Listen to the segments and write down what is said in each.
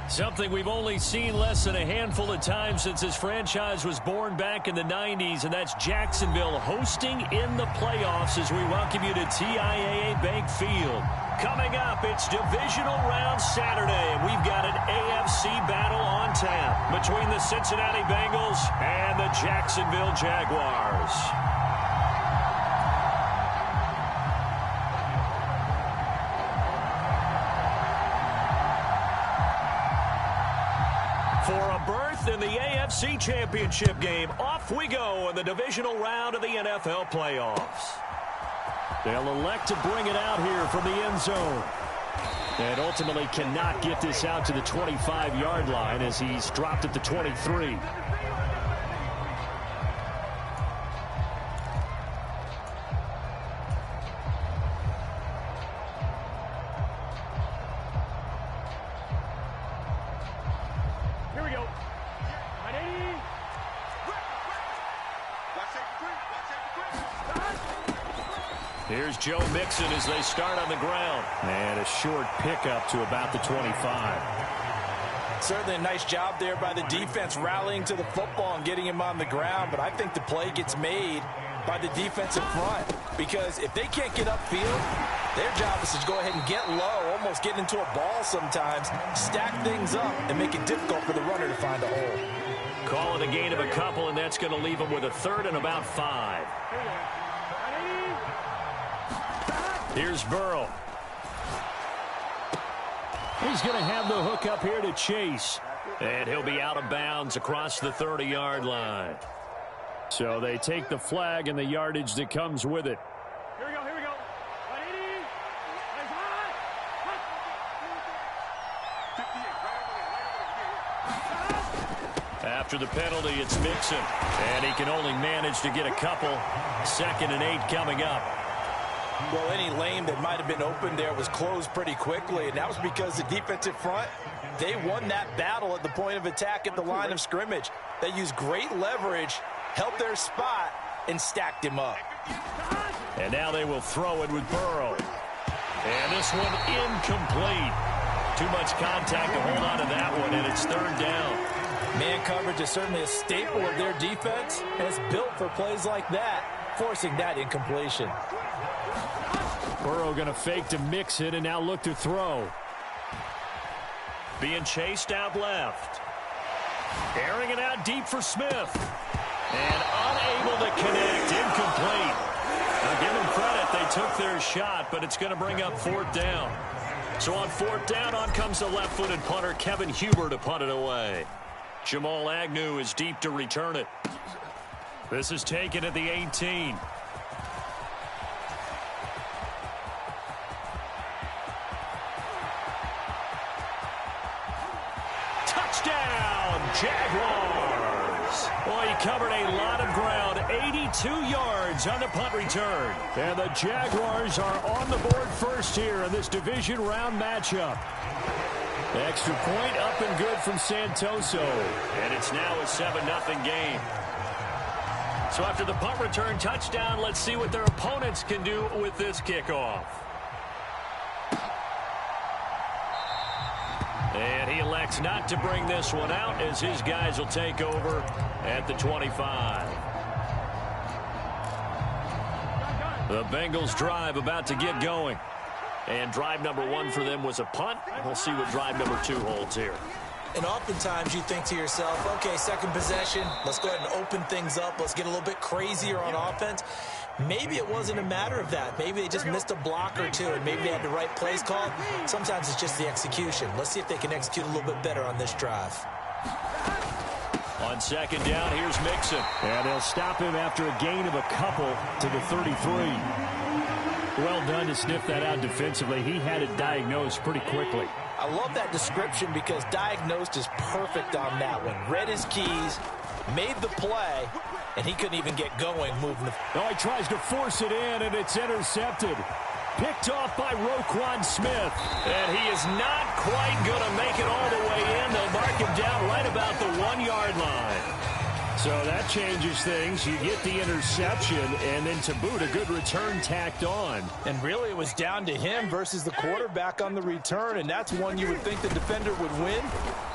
Something we've only seen less than a handful of times since this franchise was born back in the 90s, and that's Jacksonville hosting in the playoffs as we welcome you to TIAA Bank Field. Coming up, it's Divisional Round Saturday, and we've got an AFC battle on tap between the Cincinnati Bengals and the Jacksonville Jaguars. For a berth in the AFC Championship game, off we go in the divisional round of the NFL playoffs. They'll elect to bring it out here from the end zone. And ultimately cannot get this out to the 25-yard line as he's dropped at the 23. Here's Joe Mixon as they start on the ground. And a short pickup to about the 25. Certainly a nice job there by the defense rallying to the football and getting him on the ground. But I think the play gets made by the defensive front. Because if they can't get upfield, their job is to go ahead and get low, almost get into a ball sometimes, stack things up, and make it difficult for the runner to find a hole. Call it a gain of a couple, and that's going to leave them with a third and about 5. Here's Burrow. He's going to have the hook up here to Chase. And he'll be out of bounds across the 30-yard line. So they take the flag and the yardage that comes with it. Here we go, here we go. 180. After the penalty, it's Mixon. And he can only manage to get a couple. 2nd and 8 coming up. Well, any lane that might have been open there was closed pretty quickly, and that was because the defensive front, they won that battle at the point of attack at the line of scrimmage. They used great leverage, helped their spot, and stacked him up. And now they will throw it with Burrow. And this one incomplete. Too much contact to hold on to that one, and it's 3rd down. Man coverage is certainly a staple of their defense, and it's built for plays like that, forcing that incompletion. Burrow going to fake to mix it and now look to throw. Being chased out left. Airing it out deep for Smith. And unable to connect. Incomplete. Now give them credit. They took their shot, but it's going to bring up 4th down. So on 4th down, on comes the left-footed punter, Kevin Huber, to punt it away. Jamal Agnew is deep to return it. This is taken at the 18. Jaguars. Well, he covered a lot of ground, 82 yards on the punt return. And the Jaguars are on the board first here in this division round matchup. Extra point up and good from Santoso. And it's now a 7-0 game. So after the punt return touchdown, let's see what their opponents can do with this kickoff. And he elects not to bring this one out as his guys will take over at the 25. The Bengals drive about to get going. And drive number 1 for them was a punt. We'll see what drive number 2 holds here. And oftentimes you think to yourself, okay, 2nd possession, let's go ahead and open things up. Let's get a little bit crazier on offense. Maybe it wasn't a matter of that. Maybe they just missed a block or two, and maybe they had the right plays called. Sometimes it's just the execution. Let's see if they can execute a little bit better on this drive. On 2nd down, here's Mixon. And they'll stop him after a gain of a couple to the 33. Well done to sniff that out defensively. He had it diagnosed pretty quickly. I love that description because diagnosed is perfect on that one. Read his keys, made the play, and he couldn't even get going moving the... Oh, he tries to force it in, and it's intercepted. Picked off by Roquan Smith. And he is not quite going to make it all the way in. They'll mark him down right about the 1-yard line. So that changes things. You get the interception, and then to boot, a good return tacked on. And really, it was down to him versus the quarterback on the return, and that's one you would think the defender would win.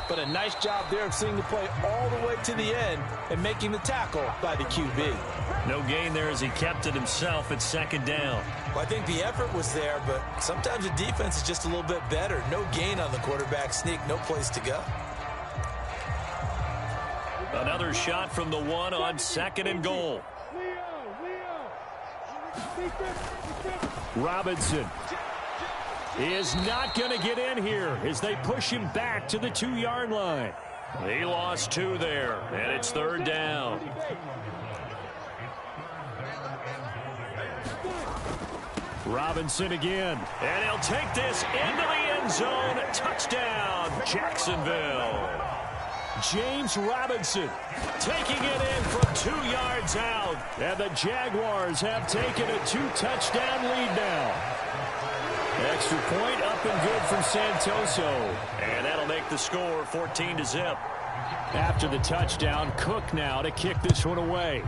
But a nice job there of seeing the play all the way to the end and making the tackle by the QB. No gain there as he kept it himself at second down. Well, I think the effort was there, but sometimes the defense is just a little bit better. No gain on the quarterback sneak, no place to go. Another shot from the one on second and goal. Robinson is not going to get in here as they push him back to the 2-yard line. He lost 2 there, and it's third down. Robinson again, and he'll take this into the end zone. Touchdown, Jacksonville. James Robinson taking it in from 2 yards out, and the Jaguars have taken a 2-touchdown lead now. Extra point up and good from Santoso, and that'll make the score 14-0. After the touchdown, Cook now to kick this one away.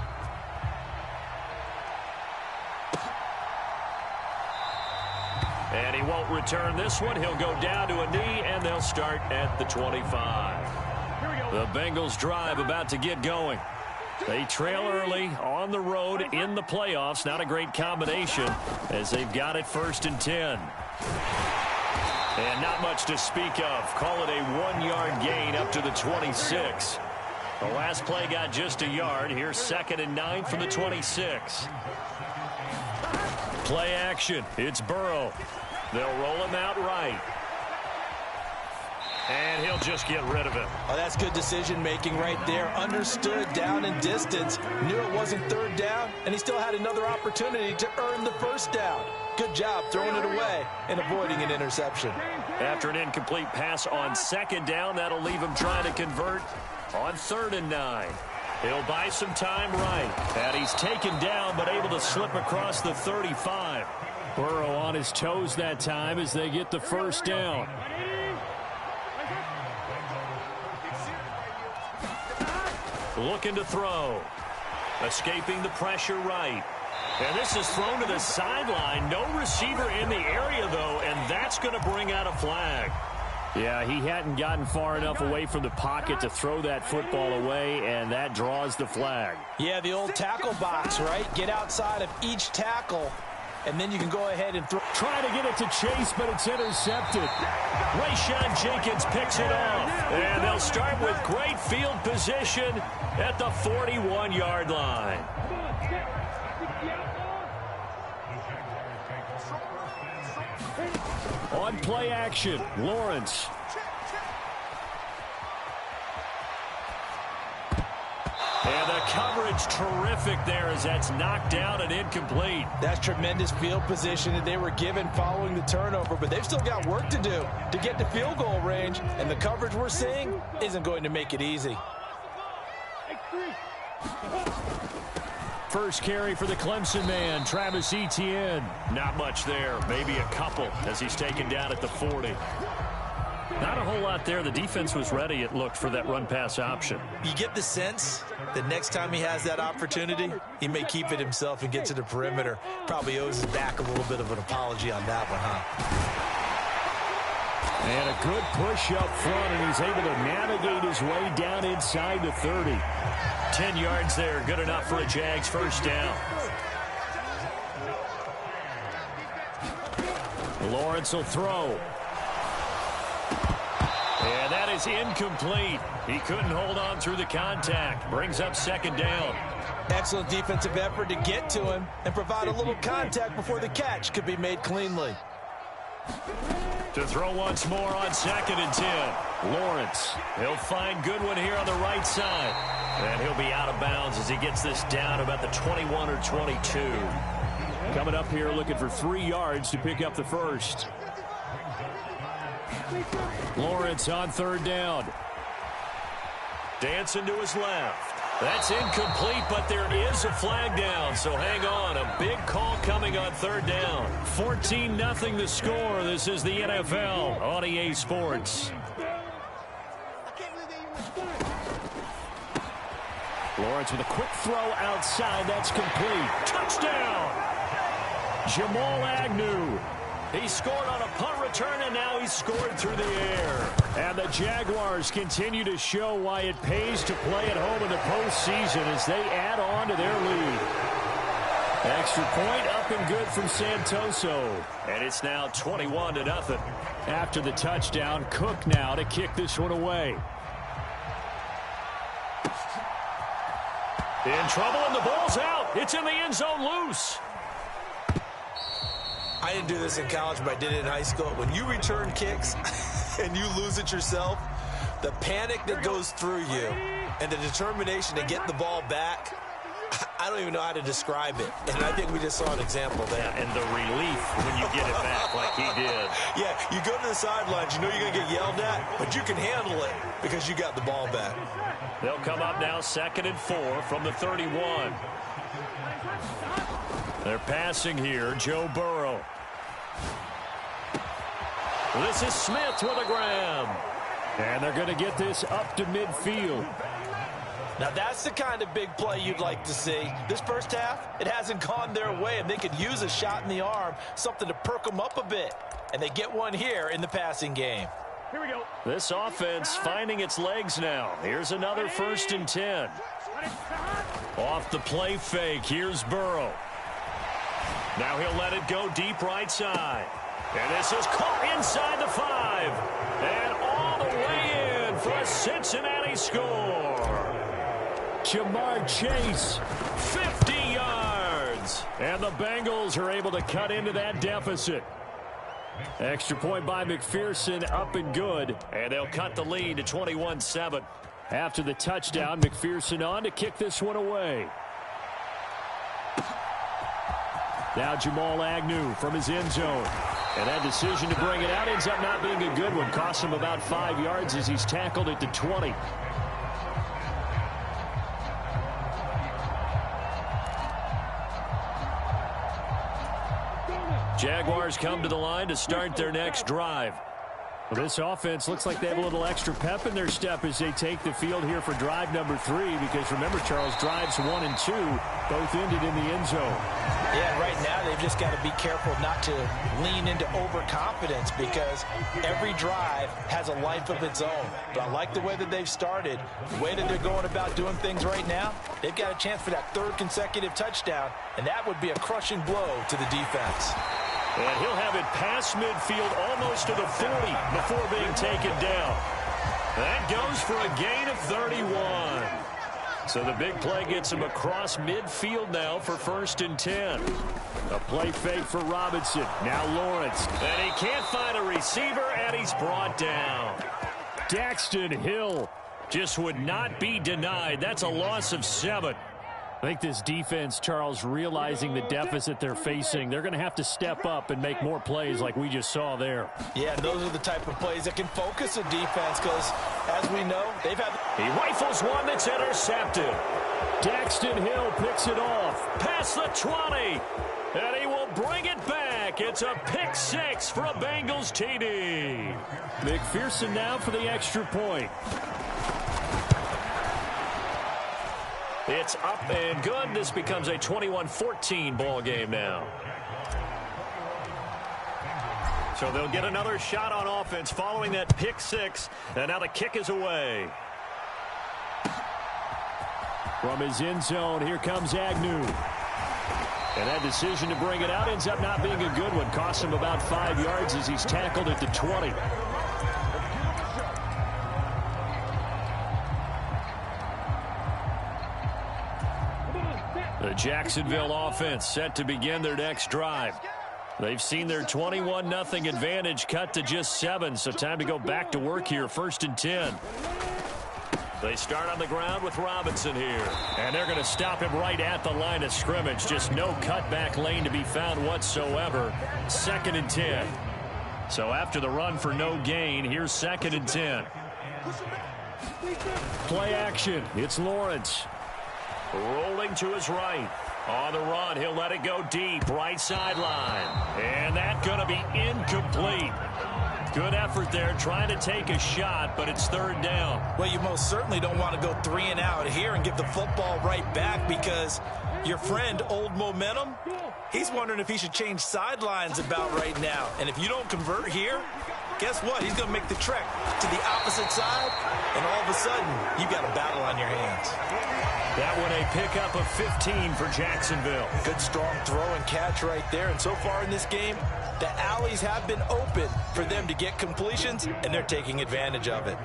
And he won't return this one. He'll go down to a knee, and they'll start at the 25. The Bengals drive about to get going. They trail early on the road in the playoffs. Not a great combination as they've got it 1st and 10. And not much to speak of. Call it a 1-yard gain up to the 26. The last play got just a yard. Here's 2nd and 9 from the 26. Play action. It's Burrow. They'll roll him out right. And he'll just get rid of it. Oh, that's good decision-making right there. Understood down and distance. Knew it wasn't 3rd down, and he still had another opportunity to earn the 1st down. Good job throwing it away and avoiding an interception. After an incomplete pass on 2nd down, that'll leave him trying to convert on 3rd and 9. He'll buy some time right. And he's taken down, but able to slip across the 35. Burrow on his toes that time as they get the 1st down. Looking to throw. Escaping the pressure right. And this is thrown to the sideline. No receiver in the area, though, and that's going to bring out a flag. Yeah, he hadn't gotten far enough away from the pocket to throw that football away, and that draws the flag. Yeah, the old tackle box, right? Get outside of each tackle, and then you can go ahead and throw. Trying to get it to Chase, but it's intercepted. Rayshawn Jenkins picks it off. And they'll start with great field position at the 41-yard line. On play action, Lawrence. And the coverage terrific there as that's knocked down and incomplete. That's tremendous field position that they were given following the turnover, but they've still got work to do to get to field goal range, and the coverage we're seeing isn't going to make it easy. First carry for the Clemson man, Travis Etienne. Not much there, maybe a couple as he's taken down at the 40. Not a whole lot there. The defense was ready, it looked, for that run-pass option. You get the sense that next time he has that opportunity, he may keep it himself and get to the perimeter. Probably owes his back a little bit of an apology on that one, huh? And a good push up front, and he's able to navigate his way down inside the 30. 10 yards there, good enough for a Jags 1st down. Lawrence will throw. And that is incomplete. He couldn't hold on through the contact. Brings up 2nd down. Excellent defensive effort to get to him and provide a little contact before the catch could be made cleanly. To throw once more on 2nd and 10. Lawrence, he'll find Goodwin here on the right side. And he'll be out of bounds as he gets this down about the 21 or 22. Coming up here looking for 3 yards to pick up the 1st. Lawrence on 3rd down. Dancing to his left. That's incomplete, but there is a flag down, so hang on. A big call coming on 3rd down. 14-0 the score. This is the NFL on EA Sports. Lawrence with a quick throw outside. That's complete. Touchdown! Jamal Agnew. He scored on a punt return, and now he's scored through the air. And the Jaguars continue to show why it pays to play at home in the postseason as they add on to their lead. Extra point up and good from Santoso. And it's now 21-0. After the touchdown, Cook now to kick this one away. In trouble, and the ball's out. It's in the end zone loose. I didn't do this in college, but I did it in high school. When you return kicks and you lose it yourself, the panic that goes through you and the determination to get the ball back, I don't even know how to describe it. And I think we just saw an example there. Yeah, and the relief when you get it back like he did. Yeah, you go to the sidelines, you know you're going to get yelled at, but you can handle it because you got the ball back. They'll come up now 2nd and 4 from the 31. They're passing here, Joe Burrow. This is Smith with a grab. And they're going to get this up to midfield. Now that's the kind of big play you'd like to see. This first half, it hasn't gone their way, and they could use a shot in the arm, something to perk them up a bit. And they get one here in the passing game. Here we go. This offense finding its legs now. Here's another 1st and 10. Off the play fake, here's Burrow. Now he'll let it go deep right side. And this is caught inside the 5. And all the way in for a Cincinnati score. Jamar Chase, 50 yards. And the Bengals are able to cut into that deficit. Extra point by McPherson, up and good. And they'll cut the lead to 21-7. After the touchdown, McPherson on to kick this one away. Now Jamal Agnew from his end zone. And that decision to bring it out ends up not being a good one. Costs him about 5 yards as he's tackled at the 20. Jaguars come to the line to start their next drive. Well, this offense looks like they have a little extra pep in their step as they take the field here for drive number 3. Because remember, Charles, drives 1 and 2 both ended in the end zone. Yeah, right now they've just got to be careful not to lean into overconfidence because every drive has a life of its own. But I like the way that they've started, the way that they're going about doing things right now. They've got a chance for that 3rd consecutive touchdown, and that would be a crushing blow to the defense. And he'll have it past midfield almost to the 40 before being taken down. That goes for a gain of 31. So the big play gets him across midfield now for 1st and 10. A play fake for Robinson. Now Lawrence. And he can't find a receiver, and he's brought down. Daxton Hill just would not be denied. That's a loss of 7. I think this defense, Charles, realizing the deficit they're facing, they're going to have to step up and make more plays like we just saw there. Yeah, those are the type of plays that can focus a defense because, as we know, they've had... He rifles one that's intercepted. Daxton Hill picks it off. Past the 20. And he will bring it back. It's a pick 6 for a Bengals TD. McPherson now for the extra point. It's up and good. This becomes a 21-14 ball game now. So they'll get another shot on offense following that pick 6. And now the kick is away. From his end zone, here comes Agnew. And that decision to bring it out ends up not being a good one. Costs him about 5 yards as he's tackled at the 20. The Jacksonville offense set to begin their next drive. They've seen their 21-0 advantage cut to just 7, so time to go back to work here. 1st and 10. They start on the ground with Robinson here. And they're going to stop him right at the line of scrimmage. Just no cutback lane to be found whatsoever. 2nd and 10. So after the run for no gain, here's 2nd and 10. Play action. It's Lawrence. Rolling to his right. On the run, he'll let it go deep, right sideline. And that's going to be incomplete. Good effort there, trying to take a shot, but it's third down. Well, you most certainly don't want to go 3 and out here and give the football right back, because your friend, Old Momentum, he's wondering if he should change sidelines about right now. And if you don't convert here, guess what? He's going to make the trek to the opposite side, and all of a sudden, you've got a battle on your hands. That one a pickup of 15 for Jacksonville. Good, strong throw and catch right there. And so far in this game, the alleys have been open for them to get completions, and they're taking advantage of it.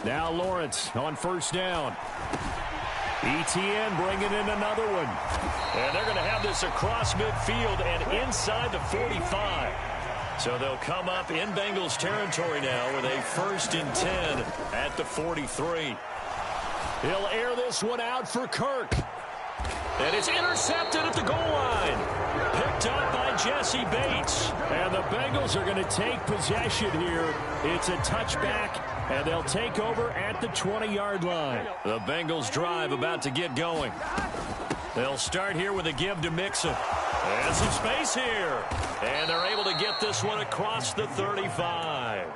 Now Lawrence on first down. ETN bringing in another one. And they're going to have this across midfield and inside the 45. So they'll come up in Bengals territory now with a 1st and 10 at the 43. He'll air this one out for Kirk. And it's intercepted at the goal line. Picked up by Jesse Bates. And the Bengals are going to take possession here. It's a touchback, and they'll take over at the 20-yard line. The Bengals drive about to get going. They'll start here with a give to Mixon. And some space here. And they're able to get this one across the 35.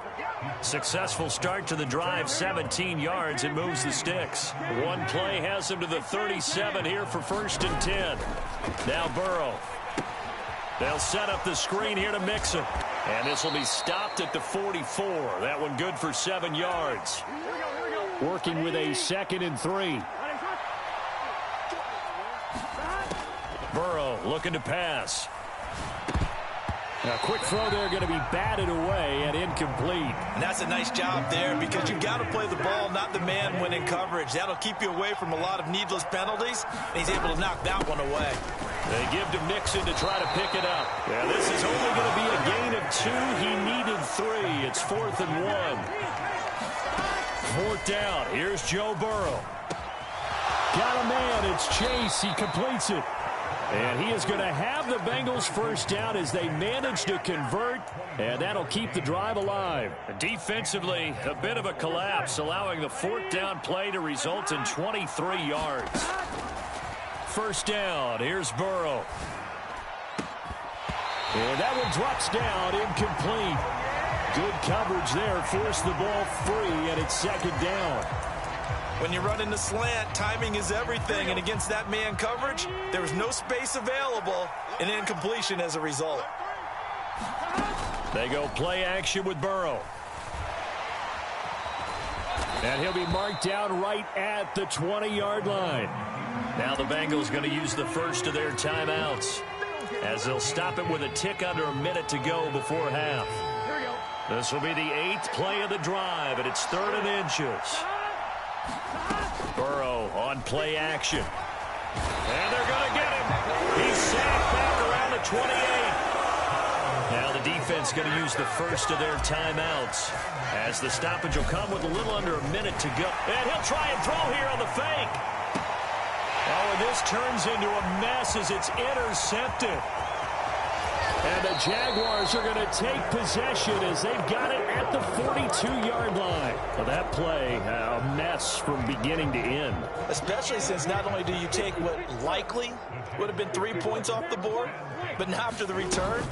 Successful start to the drive, 17 yards. It moves the sticks. One play has them to the 37 here for 1st and 10. Now Burrow. They'll set up the screen here to Mixon. And this will be stopped at the 44. That one good for 7 yards. Working with a 2nd and 3. Burrow looking to pass. A quick throw there, going to be batted away and incomplete. And that's a nice job there, because you've got to play the ball, not the man when in coverage. That'll keep you away from a lot of needless penalties, and he's able to knock that one away. They give to Mixon to try to pick it up. Yeah, this is only going to be a gain of 2. He needed 3. It's 4th and 1. 4th down. Here's Joe Burrow. Got a man. It's Chase. He completes it. And he is going to have the Bengals first down as they manage to convert, and that'll keep the drive alive. Defensively, a bit of a collapse, allowing the 4th down play to result in 23 yards. First down, here's Burrow. And that one drops down, incomplete. Good coverage there, forced the ball free, and it's 2nd down. When you run in the slant, timing is everything, and against that man coverage, there was no space available, and incompletion as a result. They go play action with Burrow. And he'll be marked down right at the 20-yard line. Now the Bengals going to use the first of their timeouts, as they'll stop it with a tick under a minute to go before half. This will be the 8th play of the drive, and it's 3rd and inches. Burrow on play action. And they're going to get him. He's sacked back around the 28. Now the defense going to use the first of their timeouts, as the stoppage will come with a little under a minute to go. And he'll try and throw here on the fake. Oh, and this turns into a mess as it's intercepted. And the Jaguars are going to take possession as they've got it at the 42-yard line. Well, that play, a mess from beginning to end. Especially since not only do you take what likely would have been 3 points off the board, but now after the return,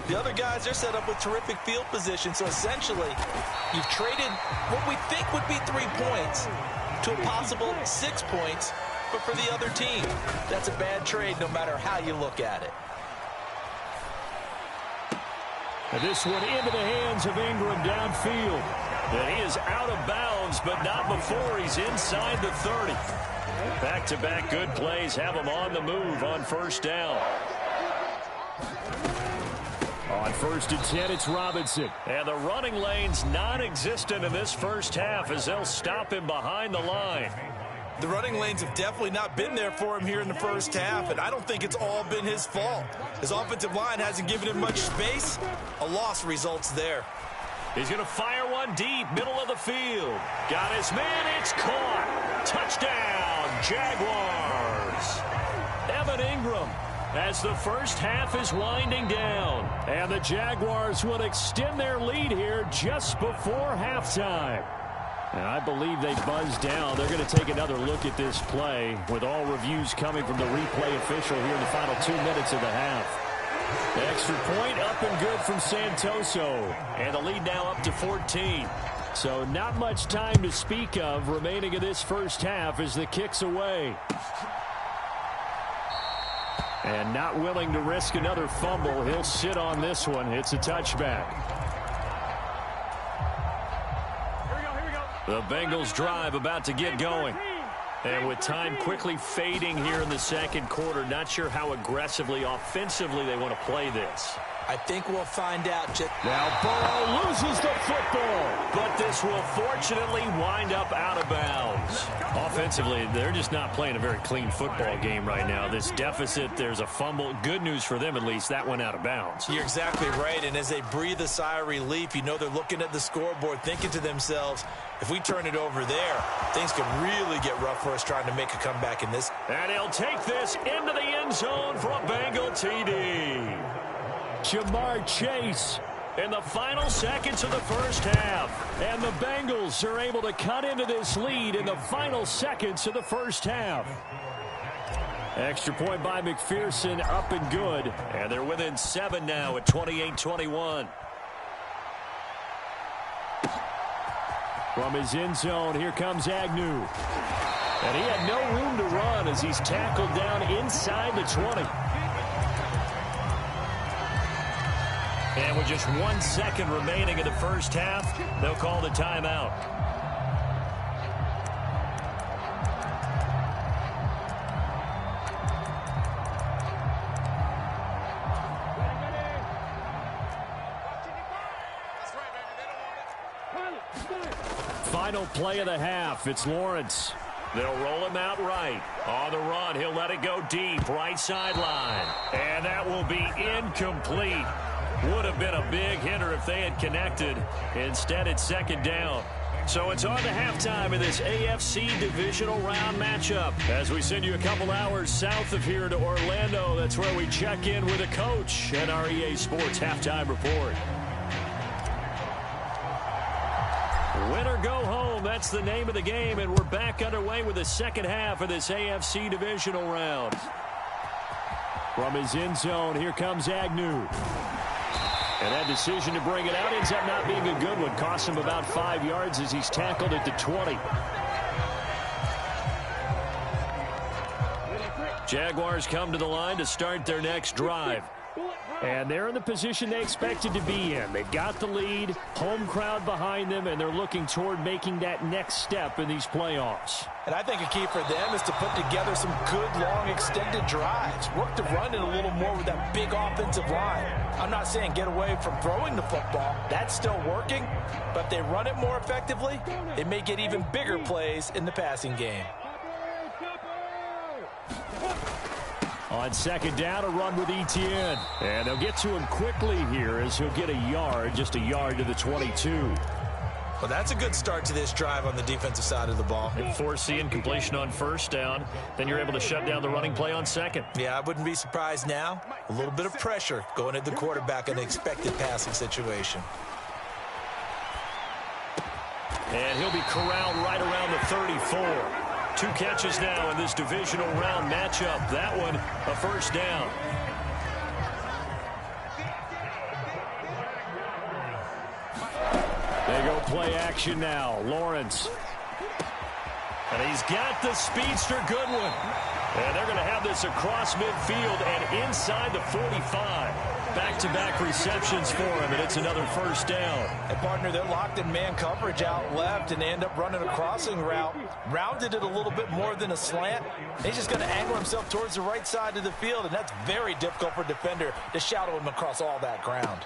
the other guys, they're set up with terrific field position. So essentially, you've traded what we think would be 3 points to a possible 6 points, but for the other team. That's a bad trade no matter how you look at it. And this one into the hands of Ingram downfield. And he is out of bounds, but not before he's inside the 30. Back-to-back good plays have him on the move on first down. On 1st and 10, it's Robinson. And the running lane's non-existent in this first half as they'll stop him behind the line. The running lanes have definitely not been there for him here in the first half, and I don't think it's all been his fault. His offensive line hasn't given him much space. A loss results there. He's going to fire one deep, middle of the field. Got his man, it's caught. Touchdown, Jaguars. Evan Ingram, as the first half is winding down. And the Jaguars will extend their lead here just before halftime. And I believe they buzzed down. They're going to take another look at this play with all reviews coming from the replay official here in the final 2 minutes of the half. The extra point up and good from Santoso. And the lead now up to 14. So not much time to speak of remaining in this first half as the kick's away. And not willing to risk another fumble. He'll sit on this one. It's a touchback. The Bengals drive about to get going. And with time quickly fading here in the second quarter, not sure how aggressively, offensively they want to play this. I think we'll find out. Now Burrow loses the football, but this will fortunately wind up out of bounds. Offensively, they're just not playing a very clean football game right now. This deficit, there's a fumble. Good news for them, at least. That went out of bounds. You're exactly right, and as they breathe a sigh of relief, you know they're looking at the scoreboard, thinking to themselves, if we turn it over there, things could really get rough for us trying to make a comeback in this. And he'll take this into the end zone for a Bengal TD. Jamar Chase in the final seconds of the first half. And the Bengals are able to cut into this lead in the final seconds of the first half. Extra point by McPherson, up and good. And they're within 7 now at 28-21. From his end zone, here comes Agnew. And he had no room to run as he's tackled down inside the 20. And with just 1 second remaining in the first half, they'll call the timeout. Final play of the half. It's Lawrence. They'll roll him out right. On the run, he'll let it go deep, right sideline. And that will be incomplete. Would have been a big hitter if they had connected. Instead, it's second down. So it's on to halftime in this AFC divisional round matchup. As we send you a couple hours south of here to Orlando, that's where we check in with a coach at our EA Sports Halftime Report. Win or go home, that's the name of the game, and we're back underway with the second half of this AFC divisional round. From his end zone, here comes Agnew. And that decision to bring it out ends up not being a good one. Costs him about 5 yards as he's tackled at the 20. Jaguars come to the line to start their next drive. And they're in the position they expected to be in. They've got the lead, home crowd behind them, and they're looking toward making that next step in these playoffs. And I think a key for them is to put together some good, long, extended drives. Work to run it a little more with that big offensive line. I'm not saying get away from throwing the football. That's still working. But if they run it more effectively, they may get even bigger plays in the passing game. On second down, a run with Etienne. And they'll get to him quickly here as he'll get a yard, just a yard to the 22. Well, that's a good start to this drive on the defensive side of the ball. And force the incompletion on first down, then you're able to shut down the running play on second. Yeah, I wouldn't be surprised now. A little bit of pressure going at the quarterback in an expected passing situation. And he'll be corralled right around the 34. 2 catches now in this divisional round matchup. That one, a first down. They go play action now. Lawrence. And he's got the speedster Goodwin. And they're going to have this across midfield and inside the 45. Back-to-back receptions for him, and it's another first down. And, partner, they're locked in man coverage out left, and they end up running a crossing route. Rounded it a little bit more than a slant. He's just going to angle himself towards the right side of the field, and that's very difficult for a defender to shadow him across all that ground.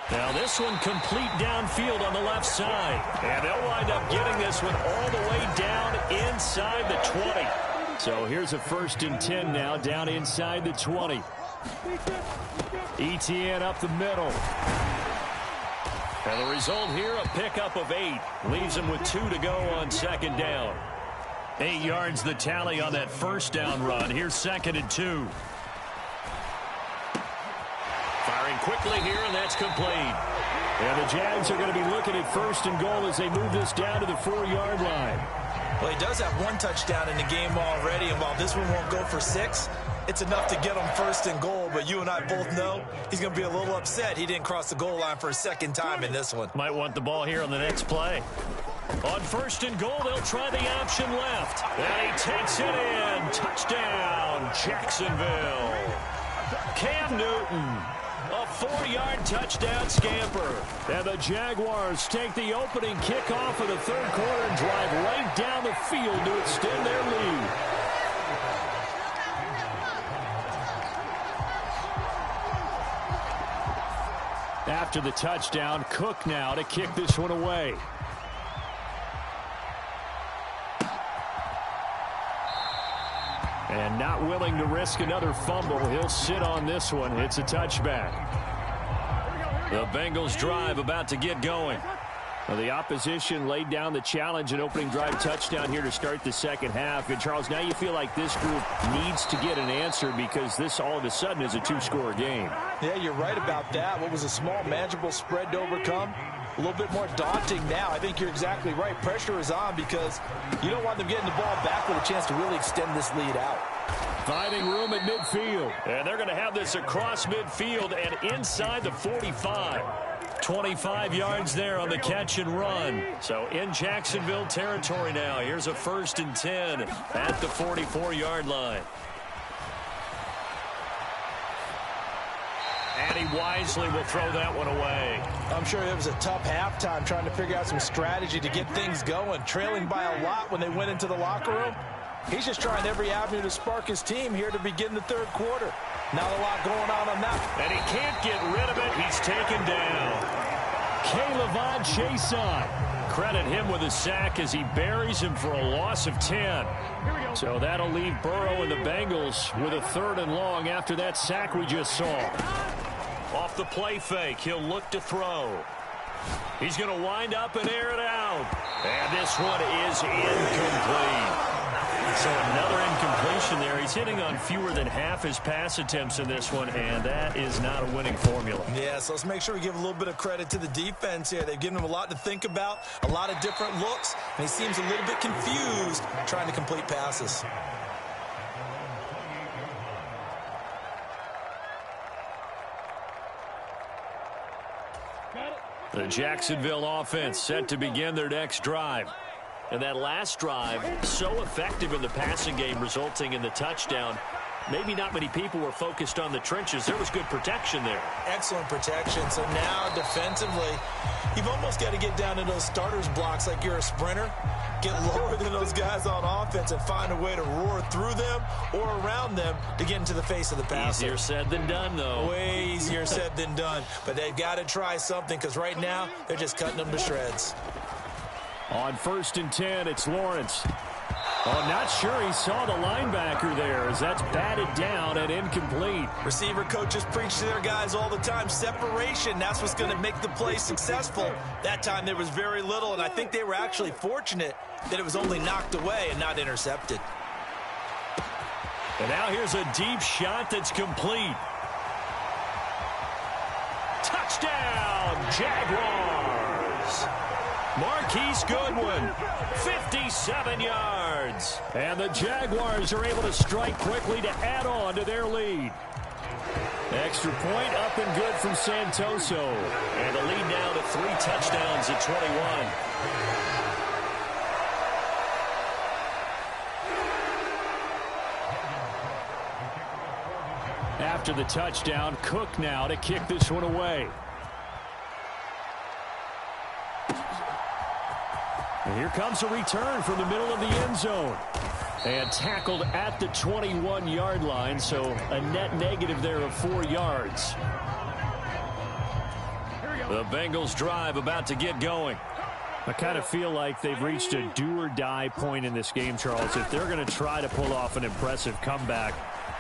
Now this one complete downfield on the left side. And they'll wind up getting this one all the way down inside the 20. So here's a 1st and 10 now, down inside the 20. Etienne up the middle. And the result here, a pickup of 8. Leaves him with 2 to go on second down. 8 yards the tally on that first down run. Here's 2nd and 2. Firing quickly here, and that's complete. And the Jags are going to be looking at 1st and goal as they move this down to the 4-yard line. Well, he does have 1 touchdown in the game already, and while this one won't go for 6, it's enough to get him 1st and goal. But you and I both know he's going to be a little upset he didn't cross the goal line for a 2nd time in this one. Might want the ball here on the next play. On 1st and goal, they'll try the option left. And he takes it in. Touchdown, Jacksonville. Cam Newton. A 4-yard touchdown scamper. And the Jaguars take the opening kickoff of the 3rd quarter and drive right down the field to extend their lead. After the touchdown, Cook now to kick this one away. And not willing to risk another fumble. He'll sit on this one. It's a touchback. The Bengals drive about to get going. Well, the opposition laid down the challenge and opening drive touchdown here to start the 2nd half. And, Charles, now you feel like this group needs to get an answer because this all of a sudden is a 2-score game. Yeah, you're right about that. What was a small, manageable spread to overcome, a little bit more daunting now. I think you're exactly right. Pressure is on because you don't want them getting the ball back with a chance to really extend this lead out. Finding room at midfield. And they're going to have this across midfield and inside the 45. 25 yards there on the catch and run. So in Jacksonville territory now. Here's a 1st and 10 at the 44-yard line. And he wisely will throw that one away. I'm sure it was a tough halftime trying to figure out some strategy to get things going. Trailing by a lot when they went into the locker room. He's just trying every avenue to spark his team here to begin the 3rd quarter. Not a lot going on that. And he can't get rid of it. He's taken down. K'Lavon Chaisson. Credit him with a sack as he buries him for a loss of 10. So that'll leave Burrow and the Bengals with a 3rd and long after that sack we just saw. Off the play fake, he'll look to throw. He's going to wind up and air it out. And this one is incomplete. So another incompletion there. He's hitting on fewer than half his pass attempts in this one, and that is not a winning formula. Yeah, so let's make sure we give a little bit of credit to the defense here. They've given him a lot to think about, a lot of different looks, and he seems a little bit confused trying to complete passes. The Jacksonville offense set to begin their next drive. And that last drive, so effective in the passing game, resulting in the touchdown. Maybe not many people were focused on the trenches. There was good protection there. Excellent protection. So now defensively, you've almost got to get down to those starters blocks like you're a sprinter. Get lower than those guys on offense and find a way to roar through them or around them to get into the face of the passer. Easier said than done, though. Way easier said than done. But they've got to try something because right now they're just cutting them to shreds. On 1st and 10, it's Lawrence. Oh, not sure he saw the linebacker there as that's batted down and incomplete. Receiver coaches preach to their guys all the time. Separation, that's what's going to make the play successful. That time there was very little, and I think they were actually fortunate that it was only knocked away and not intercepted. And now here's a deep shot that's complete. Touchdown, Jaguars! Marquise Goodwin, 57 yards. And the Jaguars are able to strike quickly to add on to their lead. Extra point up and good from Santoso. And the lead now to 3 touchdowns at 21. After the touchdown, Cook now to kick this one away. And here comes a return from the middle of the end zone. And tackled at the 21-yard line, so a net negative there of 4 yards. The Bengals drive about to get going. I kind of feel like they've reached a do-or-die point in this game, Charles. If they're going to try to pull off an impressive comeback,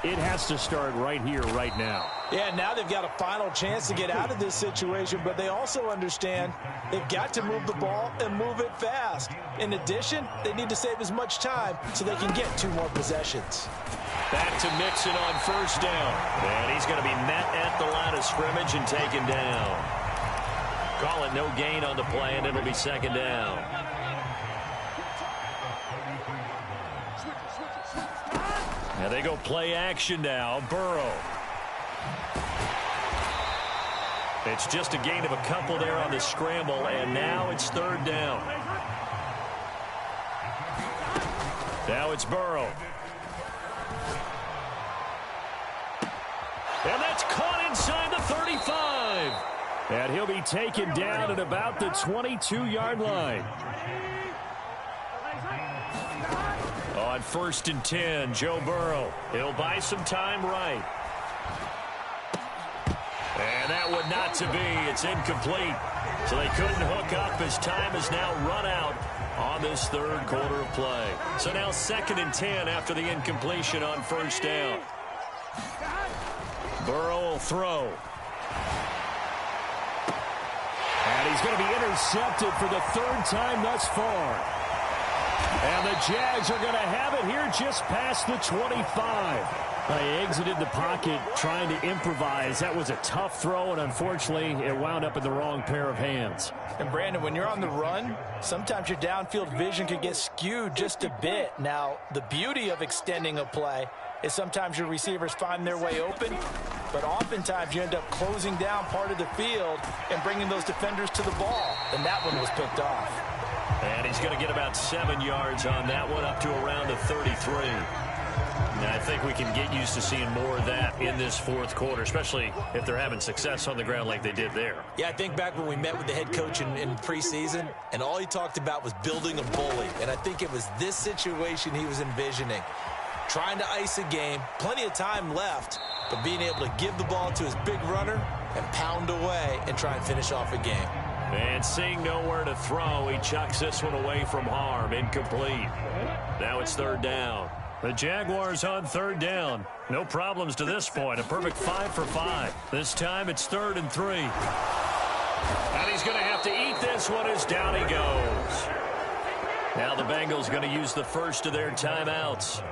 it has to start right here, right now. Yeah, now they've got a final chance to get out of this situation, but they also understand they've got to move the ball and move it fast. In addition, they need to save as much time so they can get 2 more possessions. Back to Mixon on 1st down. And he's going to be met at the line of scrimmage and taken down. Call it no gain on the play, and it'll be second down. Now they go play action now. Burrow. It's just a gain of a couple there on the scramble, and now it's third down. Now it's Burrow. And that's caught inside the 35. And he'll be taken down at about the 22-yard line. On 1st and 10, Joe Burrow. He'll buy some time right. And that would not to be. It's incomplete. So they couldn't hook up as time has now run out on this third quarter of play. So now 2nd and 10 after the incompletion on 1st down. Burrow will throw. And he's going to be intercepted for the 3rd time thus far. And the Jags are going to have it here just past the 25. They exited the pocket trying to improvise. That was a tough throw, and unfortunately, it wound up in the wrong pair of hands. And, Brandon, when you're on the run, sometimes your downfield vision can get skewed just a bit. Now, the beauty of extending a play is sometimes your receivers find their way open, but oftentimes you end up closing down part of the field and bringing those defenders to the ball. And that one was picked off. And he's going to get about 7 yards on that one, up to around the 33. And I think we can get used to seeing more of that in this 4th quarter, especially if they're having success on the ground like they did there. Yeah, I think back when we met with the head coach in preseason, and all he talked about was building a bully. And I think it was this situation he was envisioning. Trying to ice a game, plenty of time left, but being able to give the ball to his big runner and pound away and try and finish off a game. And seeing nowhere to throw, he chucks this one away from harm. Incomplete. Now it's 3rd down. The Jaguars on 3rd down. No problems to this point. A perfect 5 for 5. This time it's 3rd and 3. And he's going to have to eat this one as down he goes. Now the Bengals going to use the first of their timeouts.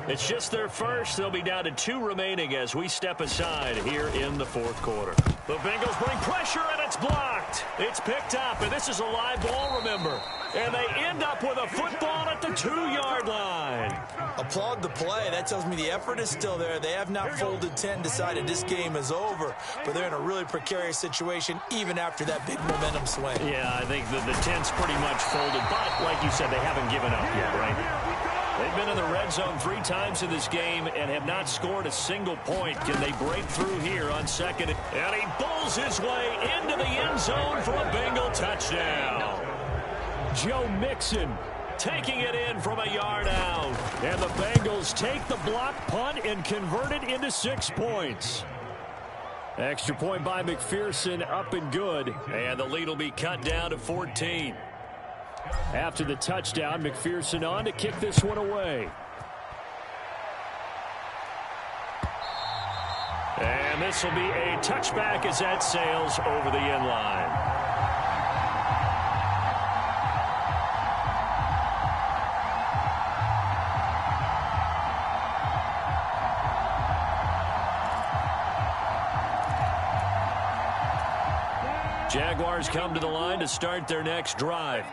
It's just their first. They'll be down to 2 remaining as we step aside here in the 4th quarter. The Bengals bring pressure, and it's blocked. It's picked up, and this is a live ball, remember. And they end up with a football at the 2-yard line. Applaud the play. That tells me the effort is still there. They have not folded 10, decided this game is over, but they're in a really precarious situation even after that big momentum swing. Yeah, I think the 10's pretty much folded, but like you said, they haven't given up yet, right? They've been in the red zone 3 times in this game and have not scored a single point. Can they break through here on 2nd? And he bowls his way into the end zone for a Bengal touchdown. Joe Mixon taking it in from a yard out. And the Bengals take the block punt and convert it into 6 points. Extra point by McPherson, up and good. And the lead will be cut down to 14. After the touchdown, McPherson on to kick this one away. And this will be a touchback as that sails over the end line. Jaguars come to the line to start their next drive.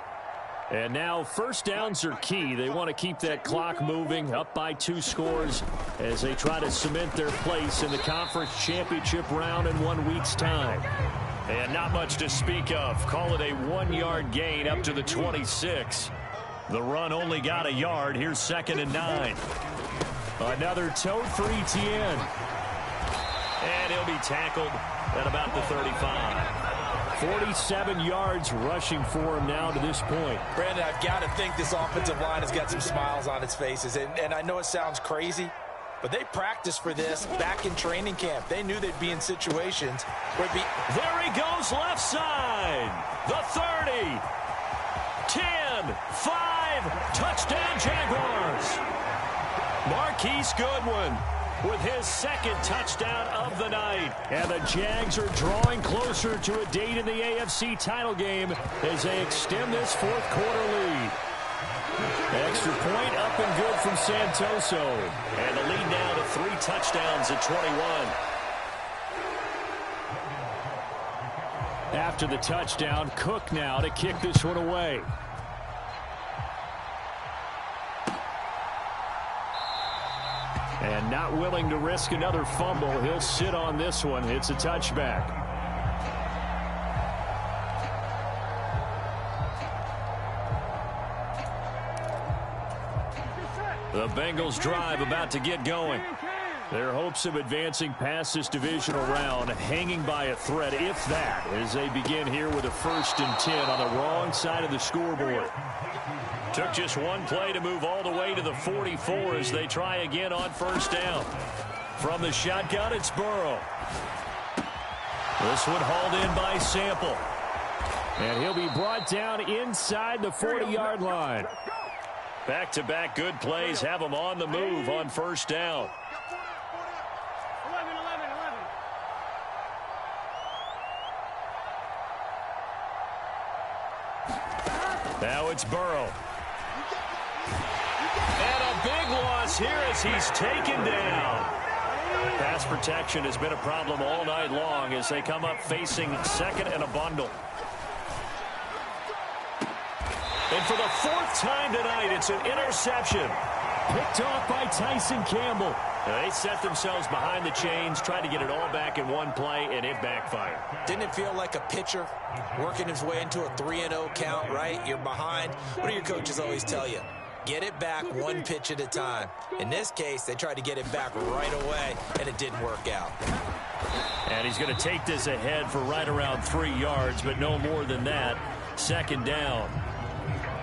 And now 1st downs are key. They want to keep that clock moving, up by 2 scores as they try to cement their place in the conference championship round in 1 week's time. And not much to speak of. Call it a 1-yard gain up to the 26. The run only got a yard. Here's 2nd and 9. Another tote for Etienne. And he'll be tackled at about the 35. 47 yards rushing for him now to this point. Brandon, I've got to think this offensive line has got some smiles on its faces. And I know it sounds crazy, but they practiced for this back in training camp. They knew they'd be in situations where it'd be... There he goes left side. The 30. 10. 5. Touchdown Jaguars. Marquise Goodwin with his 2nd touchdown of the night. And the Jags are drawing closer to a date in the AFC title game as they extend this 4th quarter lead. Extra point up and good from Santoso. And the lead now to 3 touchdowns at 21. after the touchdown. Cook now to kick this one away. And not willing to risk another fumble. He'll sit on this one. It's a touchback. The Bengals drive about to get going. Their hopes of advancing past this divisional round hanging by a thread, if that, as they begin here with a 1st and 10 on the wrong side of the scoreboard. Took just one play to move all the way to the 44 as they try again on 1st down. From the shotgun, it's Burrow. This one hauled in by Sample. And he'll be brought down inside the 40-yard line. Back-to-back good plays have him on the move on 1st down. 11. Now it's Burrow. And a big loss here as he's taken down. Pass protection has been a problem all night long as they come up facing 2nd and a bundle. And for the 4th time tonight, it's an interception. Picked off by Tyson Campbell. They set themselves behind the chains, tried to get it all back in one play, and it backfired. Didn't it feel like a pitcher working his way into a 3-0 count, right? You're behind. What do your coaches always tell you? Get it back one pitch at a time. In this case, they tried to get it back right away, and it didn't work out. And he's going to take this ahead for right around 3 yards, but no more than that. 2nd down.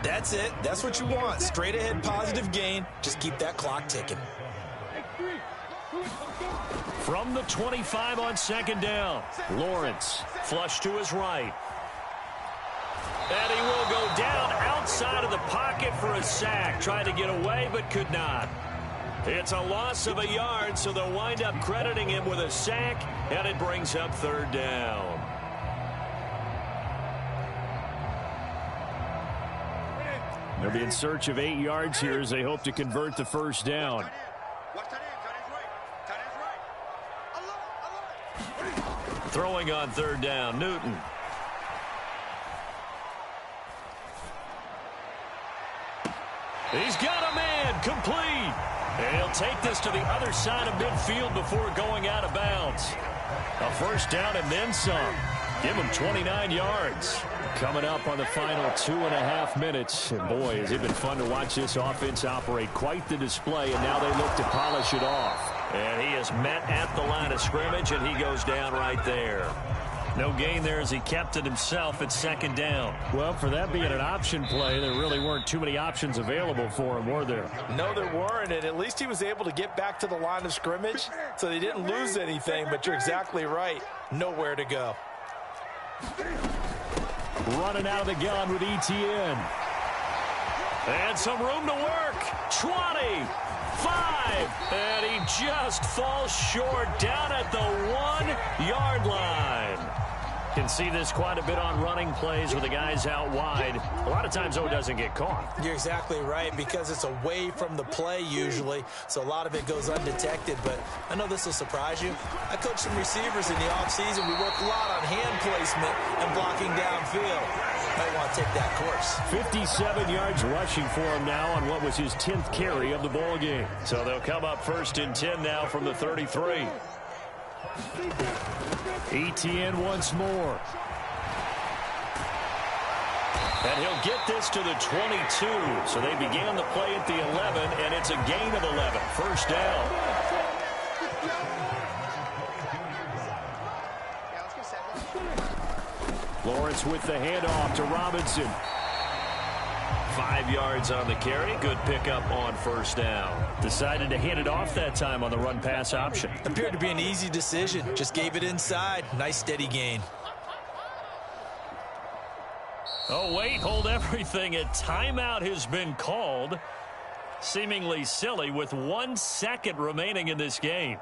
That's it. That's what you want. Straight ahead positive gain. Just keep that clock ticking. From the 25 on 2nd down. Lawrence flush to his right. And he will go down outside of the pocket for a sack. Tried to get away but could not. It's a loss of a yard, so they'll wind up crediting him with a sack, and it brings up 3rd down. They'll be in search of 8 yards here as they hope to convert the 1st down. Throwing on 3rd down, Newton. He's got a man, complete. And he'll take this to the other side of midfield before going out of bounds. A 1st down and then some. Give him 29 yards. Coming up on the final 2.5 minutes. And boy, has it been fun to watch this offense operate. Quite the display, and now they look to polish it off. And he is met at the line of scrimmage, and he goes down right there. No gain there as he kept it himself at 2nd down. Well, for that being an option play, there really weren't too many options available for him, were there? No, there weren't, and at least he was able to get back to the line of scrimmage, so they didn't lose anything, but you're exactly right. Nowhere to go. Running out of the gun with ETN. And some room to work. 20, 5, and he just falls short down at the 1-yard line. Can see this quite a bit on running plays with the guys out wide. A lot of times, though, it doesn't get caught. You're exactly right, because it's away from the play usually, so a lot of it goes undetected. But I know this will surprise you. I coached some receivers in the offseason. We work a lot on hand placement and blocking downfield. Might want to take that course. 57 yards rushing for him now on what was his 10th carry of the ball game. So they'll come up 1st and 10 now from the 33. ETN once more. And he'll get this to the 22. So they began the play at the 11, and it's a gain of 11. 1st down. Lawrence with the handoff to Robinson. 5 yards on the carry. Good pickup on 1st down. Decided to hand it off that time on the run-pass option. Appeared to be an easy decision. Just gave it inside. Nice steady gain. Oh, wait, hold everything. A timeout has been called. Seemingly silly with 1 second remaining in this game.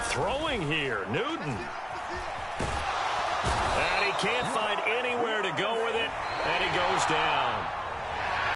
Throwing here, Newton. can't find anywhere to go with it, and he goes down.